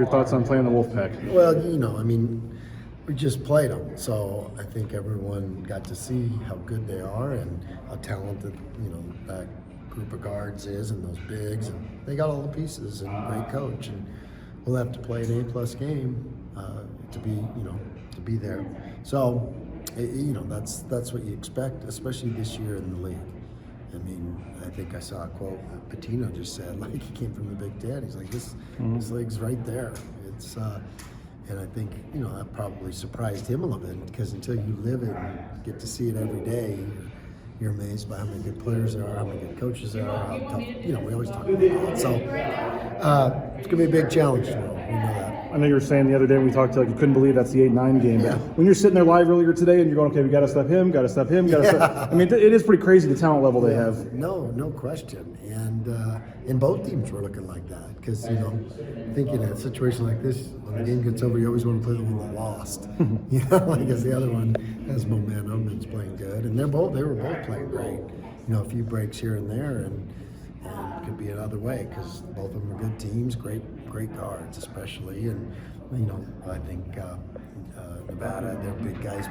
your thoughts on playing the Wolfpack? Well, we just played them, so I think everyone got to see how good they are and how talented, that group of guards is and those bigs, and they got all the pieces and a great coach, and we'll have to play an A+ game to be there. So, that's what you expect, especially this year in the league. I think I saw a quote that Patino just said, like, he came from the Big Ten. He's like, this league's right there. It's and I think that probably surprised him a little bit, because until you live it and get to see it every day, you're amazed by how many good players there are, how many good coaches there are, how tough. We always talk about that. So it's gonna be a big challenge tomorrow. We know that. I know you were saying the other day when we talked, you couldn't believe that's the 8-9 game. Yeah. When you're sitting there live earlier today and you're going, okay, we got to step him, got to step him, got to step. It is pretty crazy the talent level they have. No question. And both teams were looking like that, because I think in a situation like this, when the game gets over, you always want to play the one that lost. Because the other one has momentum and is playing good, and they were both playing great. A few breaks here and there, and it could be another way, because both of them are good teams, great guards especially, and I think Nevada, their big guys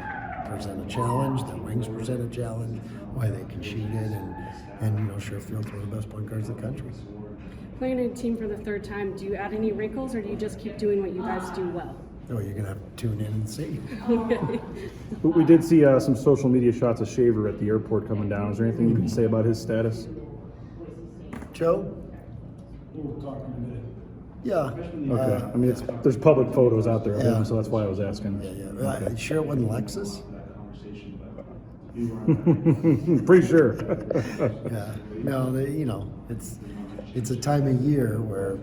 present a challenge, their wings present a challenge, why they can shoot it, and Sherfield's one of the best point guards in the country. Playing a team for the third time, do you add any wrinkles, or do you just keep doing what you guys do well? Oh, you're gonna have to tune in and see. Okay. We did see some social media shots of Shaver at the airport coming down. Is there anything you can say about his status? Joe? We'll talk in a minute. Yeah. Okay. There's public photos out there of him, so that's why I was asking. Yeah. Okay. Sure it wasn't Lexus? Pretty sure. Yeah. No, it's a time of year where,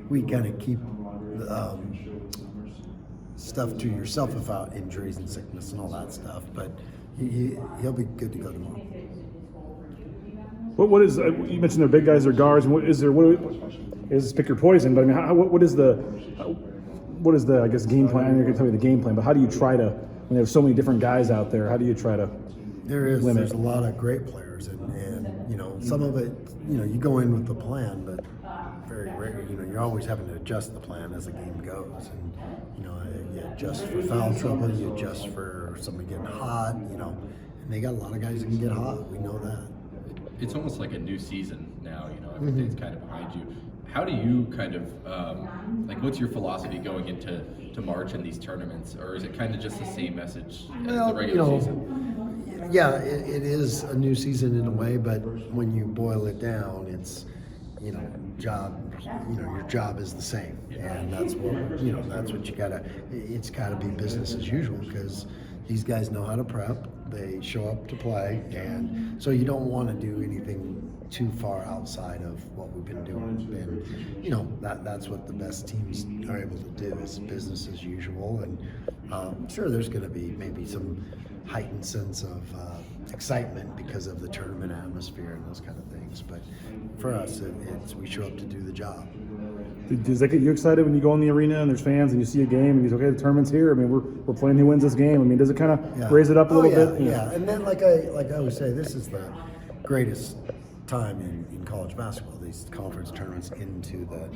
we kind of keep stuff to yourself about injuries and sickness and all that stuff, but he'll be good to go tomorrow. What is you mentioned they're big guys, they're guards. What is pick your poison? But what is the I guess game plan? I know you're gonna tell me the game plan, but how do you try to, when there's so many different guys out there, how do you try to limit? There's a lot of great players, and some of it, you go in with the plan, but very rarely, you're always having to adjust the plan as the game goes, and you adjust for foul trouble, you adjust for somebody getting hot, and they got a lot of guys that can get hot. We know that. It's almost like a new season now, everything's kind of behind you. How do you kind of, what's your philosophy going into March in these tournaments? Or is it kind of just the same message as the regular season? Yeah, it is a new season in a way, but when you boil it down, it's, your job is the same. And that's what it's gotta be business as usual, because these guys know how to prep, they show up to play, and so you don't want to do anything too far outside of what we've been doing. And that's what the best teams are able to do, is business as usual. And sure, there's going to be maybe some heightened sense of excitement because of the tournament atmosphere and those kind of things, but for us, we show up to do the job. Does that get you excited when you go in the arena and there's fans and you see a game and you say, okay, the tournament's here? We're playing who wins this game. Does it kind of raise it up a little bit? Yeah. And then like I always say, this is the greatest time in college basketball, these conference tournaments into the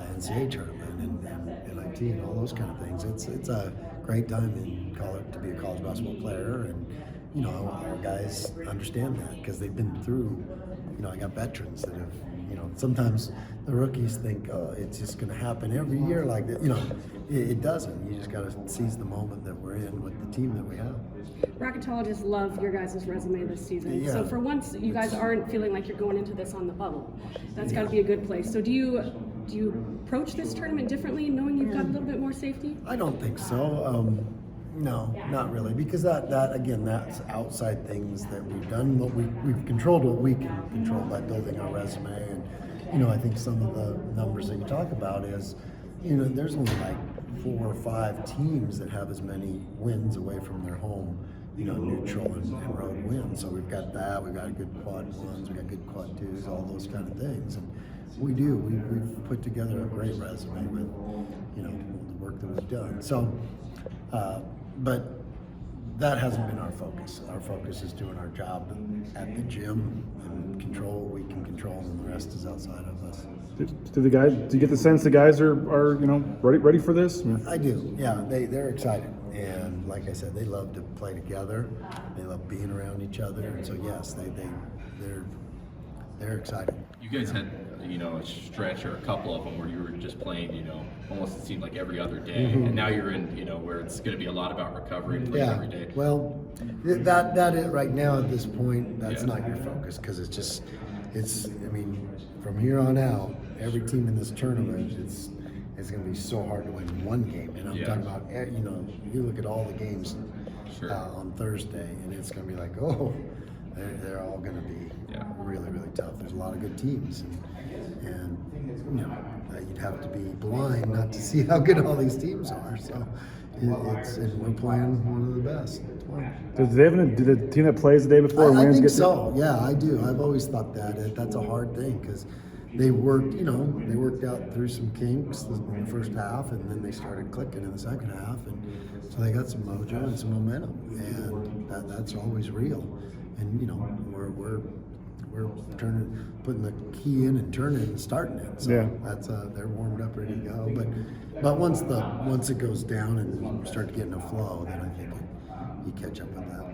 NCAA tournament and NIT and all those kind of things. It's a great time in college to be a college basketball player, and our guys understand that because they've been through. I got veterans that have. Sometimes the rookies think, oh, it's just going to happen every year like that. It doesn't. You just got to seize the moment that we're in with the team that we have. Bracketologists love your guys' resume this season. Yeah. So for once, you guys aren't feeling like you're going into this on the bubble. That's got to be a good place. So do you approach this tournament differently, knowing you've got a little bit more safety? I don't think so. No, not really, because that again, that's outside things that we've done. We've controlled what we can control by building our resume, and I think some of the numbers that you talk about is, there's only like 4 or 5 teams that have as many wins away from their home, neutral and road wins. So we've got that. We've got good quad ones. We got good quad twos. All those kind of things, and we do. We've put together a great resume with, the work that we've done. So. But that hasn't been our focus. Our focus is doing our job at the gym and control what we can control, and the rest is outside of us. Do you get the sense the guys are ready for this? I do. Yeah, they're excited, and like I said, they love to play together. They love being around each other, and so yes, they're excited. You guys had, a stretch or a couple of them where you were just playing, almost it seemed like every other day, and now you're in, where it's going to be a lot about recovery, playing every day. Well, that is right now at this point. That's not your focus because I mean, from here on out, every team in this tournament, it's going to be so hard to win one game. And I'm talking about, you look at all the games on Thursday, and it's going to be like, oh, they're all going to be really, really tough. There's a lot of good teams, and you'd have to be blind not to see how good all these teams are. So and we're playing one of the best. Do the team that plays the day before I wins think get so. Yeah, I do. I've always thought that's a hard thing because they worked out through some kinks in the first half, and then they started clicking in the second half, and so they got some mojo and some momentum, and that's always real. And we're putting the key in and turning it and starting it. So that's they're warmed up, ready to go. But once it goes down and you start to get in a flow, then I think you catch up with that.